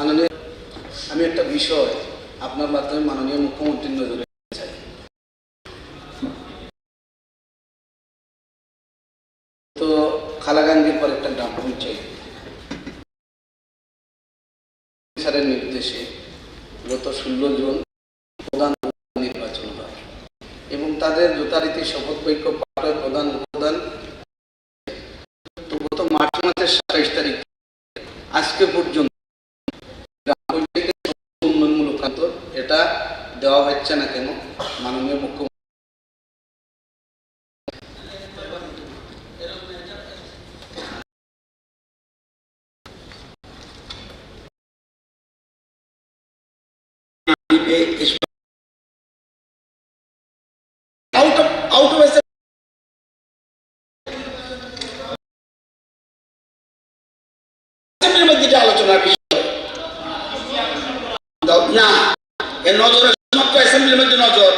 মাননীয়, আমি একটা বিষয় আপনার মাধ্যমে মাননীয় মুখ্যমন্ত্রীর নজরে চাই। তো খালাগাঙ্গের পর একটা গ্রাম পঞ্চায়েত স্যারের নির্দেশে গত 16 জুন প্রধান নির্বাচন হয় এবং তাদের যথারীতি শপথ বাক্য পাঠের প্রধান তো গত মার্চ মাসের 27 তারিখ আজকে পর্যন্ত উন্নয়নমূলক খাত এটা দেওয়া হচ্ছে না কেন? মাননীয় মুখ্যমন্ত্রী আলোচনার বিষয় না, এর নজরে সমাপ্ত অ্যাসেম্বলির মধ্যে নজর